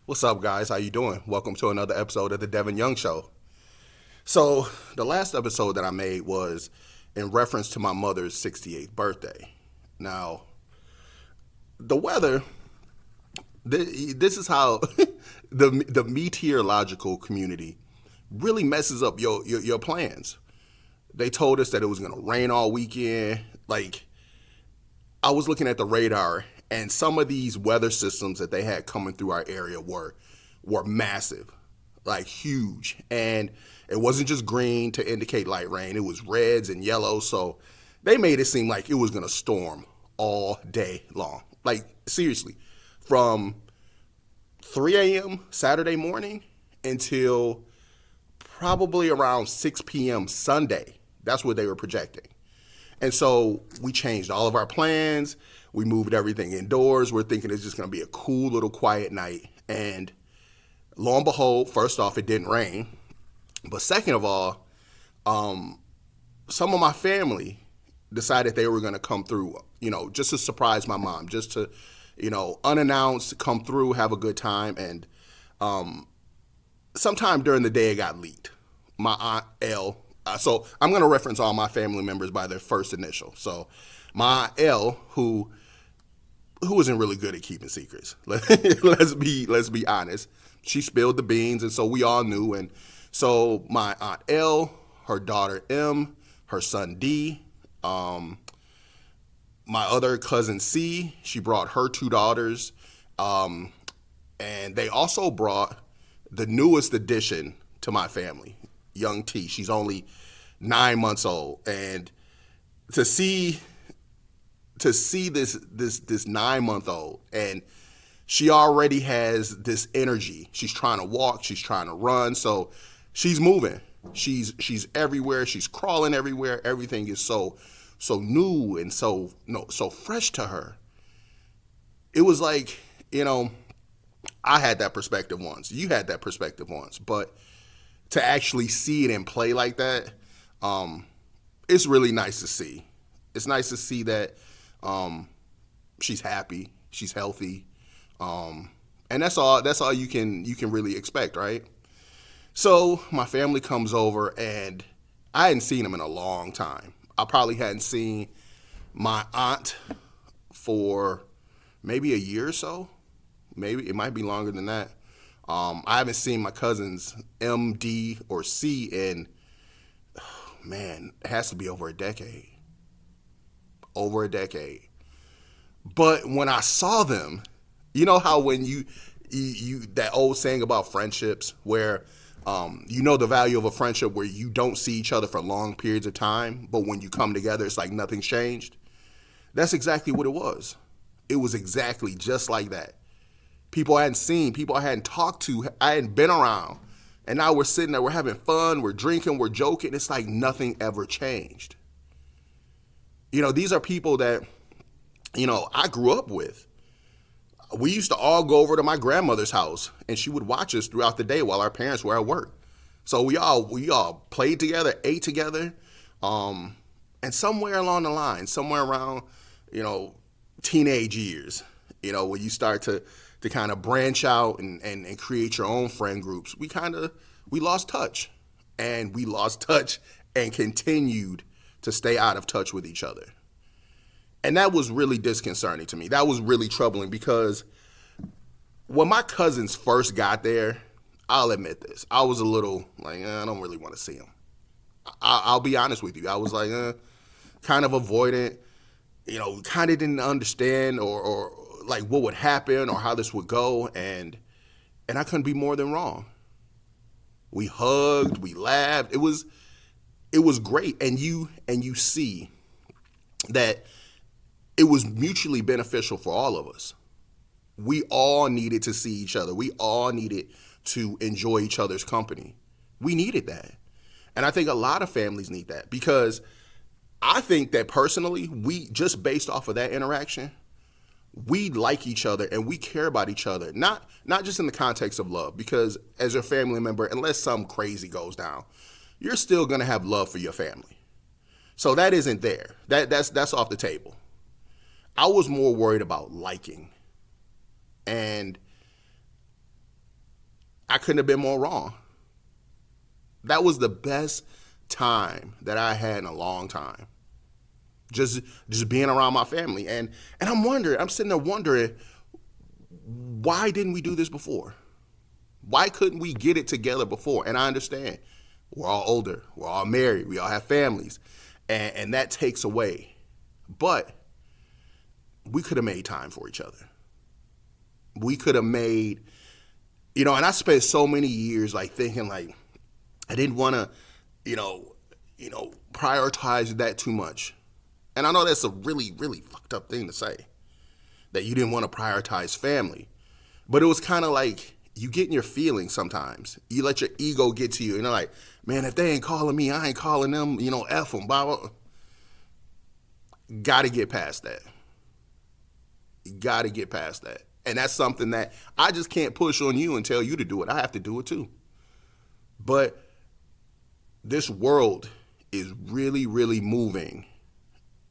What's up, guys? How you doing? Welcome to another episode of the Devin Young Show. So, the last episode that I made was in reference to my mother's 68th birthday. Now, the weather, this is how the meteorological community really messes up your plans. They told us that it was going to rain all weekend. Like, I was looking at the radar, and some of these weather systems that they had coming through our area were massive, like huge. And it wasn't just green to indicate light rain; it was reds and yellows. So they made it seem like it was gonna storm all day long. Like seriously, from 3 a.m. Saturday morning until probably around 6 p.m. Sunday. That's what they were projecting. And so we changed all of our plans. We moved everything indoors. We're thinking it's just going to be a cool little quiet night. And lo and behold, first off, it didn't rain. But second of all, some of my family decided they were going to come through, just to surprise my mom, just to, unannounced, come through, have a good time. And sometime during the day, it got leaked. My Aunt L. So I'm going to reference all my family members by their first initial. So my Aunt L, who isn't really good at keeping secrets. let's be honest. She spilled the beans, and so we all knew. And so my Aunt L, her daughter M, her son D, my other cousin C, she brought her two daughters, and they also brought the newest addition to my family, young T. She's only 9 months old, and to see this 9 month old, and she already has this energy. She's trying to walk, she's trying to run, so she's moving. She's everywhere. She's crawling everywhere. Everything is so new and so fresh to her. It was like, I had that perspective once. You had that perspective once, but to actually see it in play like that, it's really nice to see. It's nice to see that she's happy, she's healthy, and that's all you can really expect, right? So my family comes over, and I hadn't seen them in a long time. I probably hadn't seen my aunt for maybe a year or so. Maybe it might be longer than that. I haven't seen my cousins M, D, or C in, man, it has to be over a decade. Over a decade. But when I saw them, you know how when you that old saying about friendships where the value of a friendship where you don't see each other for long periods of time, but when you come together, it's like nothing's changed. That's exactly what it was. It was exactly just like that. People I hadn't seen, people I hadn't talked to, I hadn't been around. And now we're sitting there, we're having fun, we're drinking, we're joking. It's like nothing ever changed. These are people that, I grew up with. We used to all go over to my grandmother's house, and she would watch us throughout the day while our parents were at work. So we all played together, ate together, and somewhere along the line, somewhere around, teenage years, when you start to kind of branch out and create your own friend groups, we lost touch, and we lost touch and continued to stay out of touch with each other. And that was really disconcerting to me. That was really troubling because when my cousins first got there, I'll admit this, I was a little like, I don't really want to see them. I'll be honest with you. I was like, kind of avoidant, kind of didn't understand or like what would happen or how this would go. And I couldn't be more than wrong. We hugged, we laughed. It was great. And you see that it was mutually beneficial for all of us. We all needed to see each other. We all needed to enjoy each other's company. We needed that. And I think a lot of families need that because I think that personally, we just based off of that interaction, we like each other and we care about each other. Not just in the context of love, because as your family member, unless something crazy goes down, you're still going to have love for your family. So that isn't there. That's off the table. I was more worried about liking. And I couldn't have been more wrong. That was the best time that I had in a long time. Just being around my family. And I'm sitting there wondering, why didn't we do this before? Why couldn't we get it together before? And I understand. We're all older. We're all married. We all have families. And that takes away. But we could have made time for each other. We could have made, and I spent so many years like thinking like I didn't want to, prioritize that too much. And I know that's a really, really fucked up thing to say, that you didn't want to prioritize family. But it was kind of like you get in your feelings sometimes. You let your ego get to you. And you're like, man, if they ain't calling me, I ain't calling them, F them, blah, blah. Got to get past that. You got to get past that. And that's something that I just can't push on you and tell you to do it. I have to do it too. But this world is really, really moving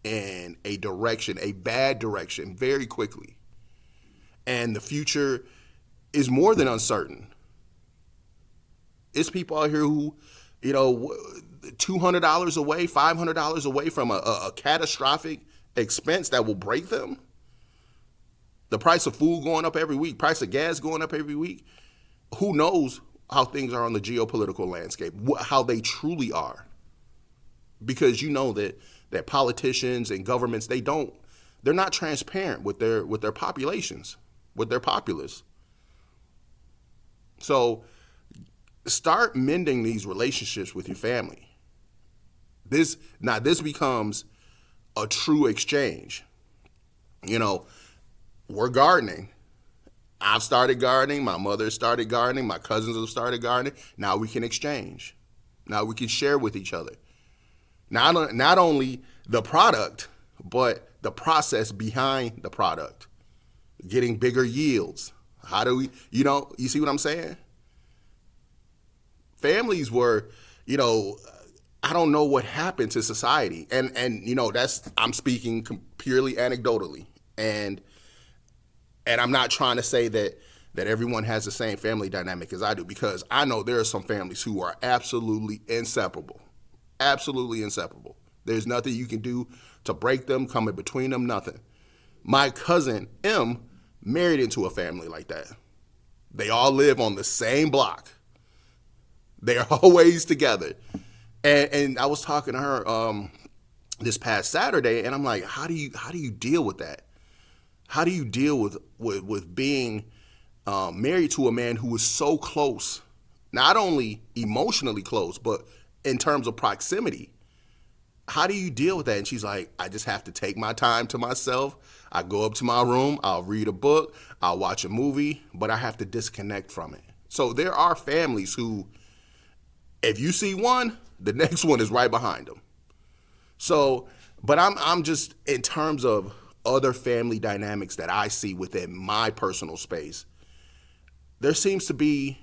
in a direction, a bad direction, very quickly. And the future is more than uncertain. It's people out here who, $200 away, $500 away from a catastrophic expense that will break them. The price of food going up every week, price of gas going up every week. Who knows how things are on the geopolitical landscape, how they truly are. Because you know that politicians and governments, they're not transparent with their populations, with their populace. So start mending these relationships with your family. This becomes a true exchange. We're gardening. I've started gardening. My mother started gardening. My cousins have started gardening. Now we can exchange. Now we can share with each other. Not only the product, but the process behind the product. Getting bigger yields. How do we, you see what I'm saying? Families were, I don't know what happened to society. And I'm speaking purely anecdotally. And I'm not trying to say that everyone has the same family dynamic as I do, because I know there are some families who are absolutely inseparable. Absolutely inseparable. There's nothing you can do to break them, come in between them, nothing. My cousin M married into a family like that. They all live on the same block. They're always together. And I was talking to her this past Saturday, and I'm like, how do you deal with that? How do you deal with being married to a man who is so close, not only emotionally close, but in terms of proximity? How do you deal with that? And she's like, I just have to take my time to myself. I go up to my room, I'll read a book, I'll watch a movie, but I have to disconnect from it. So there are families who, if you see one, the next one is right behind them. So, but I'm just, in terms of other family dynamics that I see within my personal space, there seems to be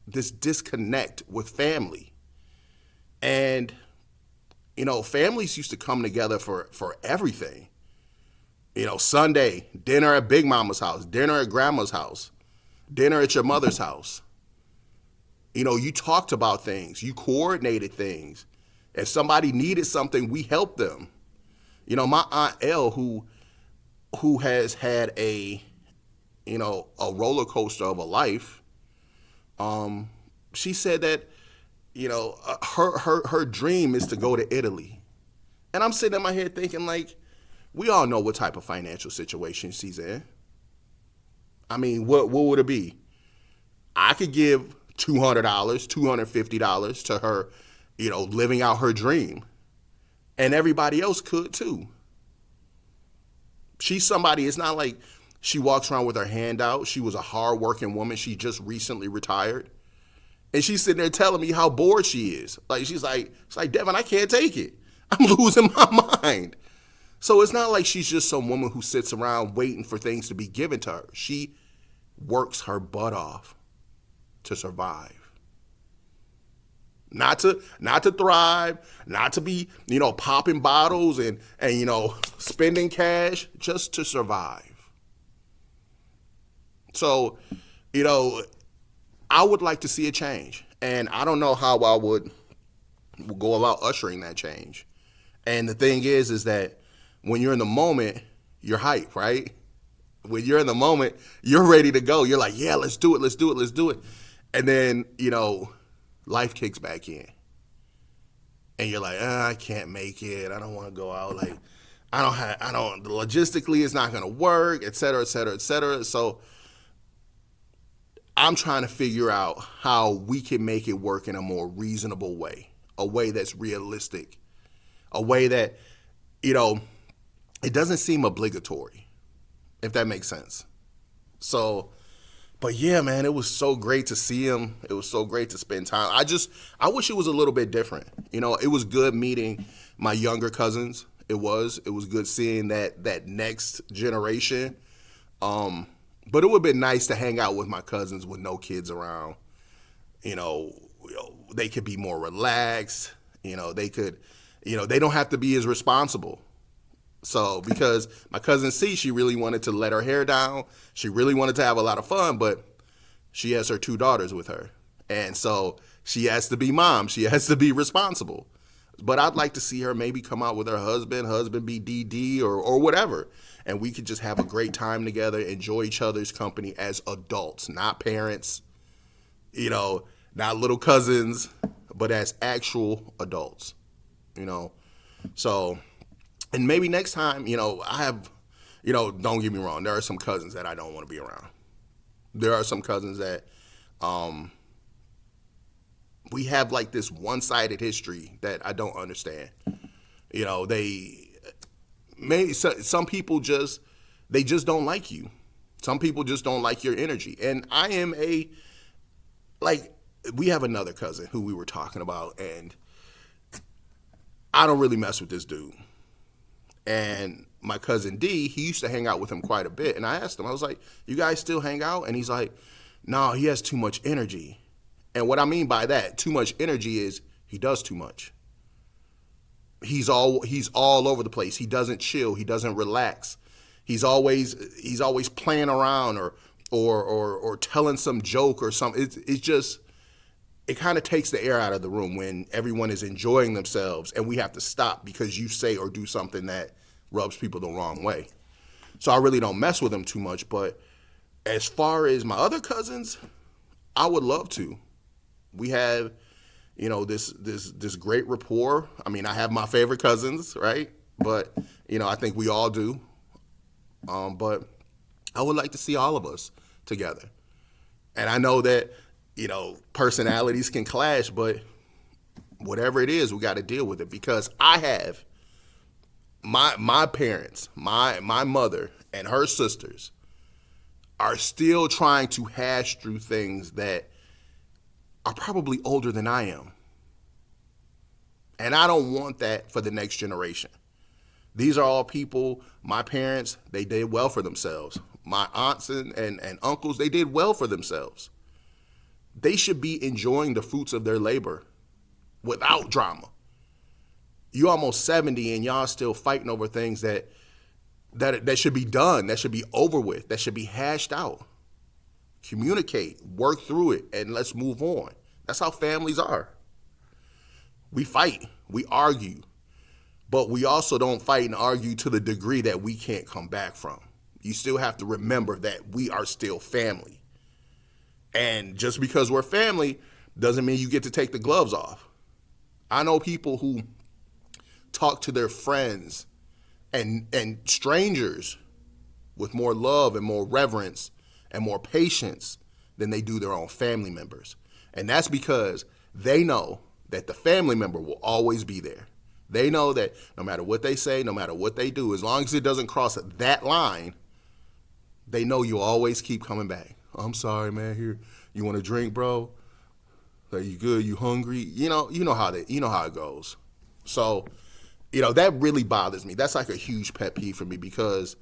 this disconnect with family. And, families used to come together for everything. Sunday, dinner at Big Mama's house, dinner at Grandma's house, dinner at your mother's house. You talked about things, you coordinated things. If somebody needed something, we helped them. My Aunt Elle, who has had a roller coaster of a life, she said that, her dream is to go to Italy. And I'm sitting in my head thinking, like, we all know what type of financial situation she's in. I mean, what would it be? I could give $200, $250 to her, living out her dream. And everybody else could too. She's somebody, it's not like she walks around with her hand out. She was a hard-working woman. She just recently retired. And she's sitting there telling me how bored she is. She's like, Devin, I can't take it. I'm losing my mind. So it's not like she's just some woman who sits around waiting for things to be given to her. She works her butt off to survive. Not to thrive, not to be, popping bottles and spending cash, just to survive. So, I would like to see a change. And I don't know how I would go about ushering that change. And the thing is that when you're in the moment, you're hype, right? When you're in the moment, you're ready to go. You're like, yeah, let's do it, let's do it, let's do it. And then, life kicks back in. And you're like, I can't make it. I don't want to go out. Like, logistically, it's not going to work, et cetera, et cetera, et cetera. So I'm trying to figure out how we can make it work in a more reasonable way, a way that's realistic, a way that, it doesn't seem obligatory, if that makes sense. So, but yeah, man, it was so great to see him. It was so great to spend time. I wish it was a little bit different. It was good meeting my younger cousins. It was good seeing that next generation. But it would have been nice to hang out with my cousins with no kids around. They could be more relaxed. They could, they don't have to be as responsible. So, because my cousin C, she really wanted to let her hair down. She really wanted to have a lot of fun, but she has her 2 daughters with her. And so she has to be mom. She has to be responsible. But I'd like to see her maybe come out with her husband be DD or whatever. And we could just have a great time together, enjoy each other's company as adults, not parents, not little cousins, but as actual adults, So, and maybe next time, I have, don't get me wrong, there are some cousins that I don't want to be around. There are some cousins that we have like this one-sided history that I don't understand. Some people just don't like you. Some people just don't like your energy. And I am we have another cousin who we were talking about, and I don't really mess with this dude. And my cousin D, he used to hang out with him quite a bit. And I asked him, I was like, you guys still hang out? And he's like, no, he has too much energy. And what I mean by that, too much energy, is he does too much. He's all over the place. He doesn't chill. He doesn't relax. He's always playing around or telling some joke or something. It's just, it kind of takes the air out of the room when everyone is enjoying themselves and we have to stop because you say or do something that rubs people the wrong way. So I really don't mess with them too much. But as far as my other cousins, I would love to. We have, this great rapport. I mean, I have my favorite cousins, right? But, I think we all do. But I would like to see all of us together. And I know that, personalities can clash, but whatever it is, we got to deal with it, because I have my parents, my mother and her sisters are still trying to hash through things that are probably older than I am. And I don't want that for the next generation. These are all people, my parents, they did well for themselves. My aunts and uncles, they did well for themselves. They should be enjoying the fruits of their labor without drama. You almost 70 and y'all still fighting over things that should be done, that should be over with, that should be hashed out. Communicate, work through it, and let's move on. That's how families are. We fight, we argue, but we also don't fight and argue to the degree that we can't come back from. You still have to remember that we are still family. And just because we're family doesn't mean you get to take the gloves off. I know people who talk to their friends and strangers with more love and more reverence and more patience than they do their own family members. And that's because they know that the family member will always be there. They know that no matter what they say, no matter what they do, as long as it doesn't cross that line, they know you'll always keep coming back. I'm sorry, man. Here, you want a drink, bro? Are you good? You hungry? You know how it goes. So, that really bothers me. That's like a huge pet peeve for me, because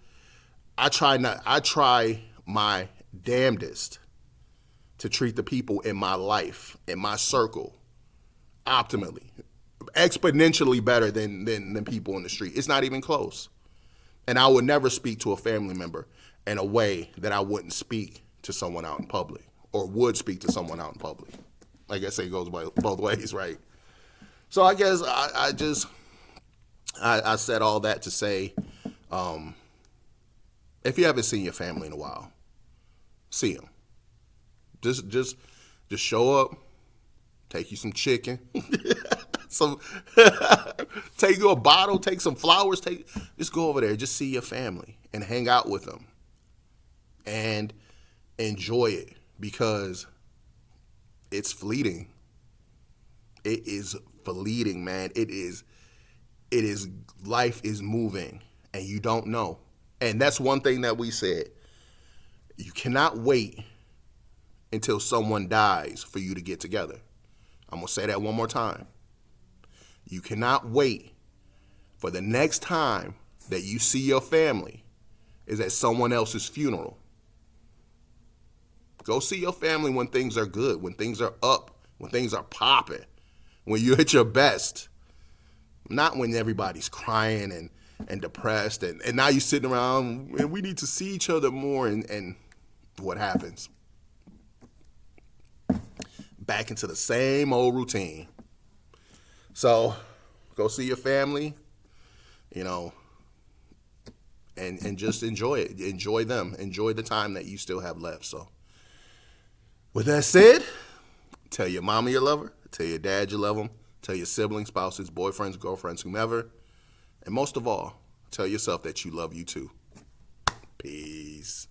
I try my damnedest to treat the people in my life, in my circle, optimally, exponentially better than people in the street. It's not even close. And I would never speak to a family member in a way that I wouldn't speak to someone out in public or would speak to someone out in public. I guess it goes both ways, right? So I guess I said all that to say, if you haven't seen your family in a while, see them. Just show up, take you some chicken, some take you a bottle, take some flowers, just go over there, just see your family and hang out with them and enjoy it, because it's fleeting. It is fleeting, man. It is life is moving and you don't know. And that's one thing that we said. You cannot wait until someone dies for you to get together. I'm going to say that one more time. You cannot wait for the next time that you see your family is at someone else's funeral. Go see your family when things are good, when things are up, when things are popping, when you're at your best. Not when everybody's crying and depressed and now you're sitting around and we need to see each other more, and what happens? Back into the same old routine. So go see your family, and just enjoy it. Enjoy them. Enjoy the time that you still have left. So with that said, tell your mama you love her. Tell your dad you love them. Tell your siblings, spouses, boyfriends, girlfriends, whomever. And most of all, tell yourself that you love you too. Peace.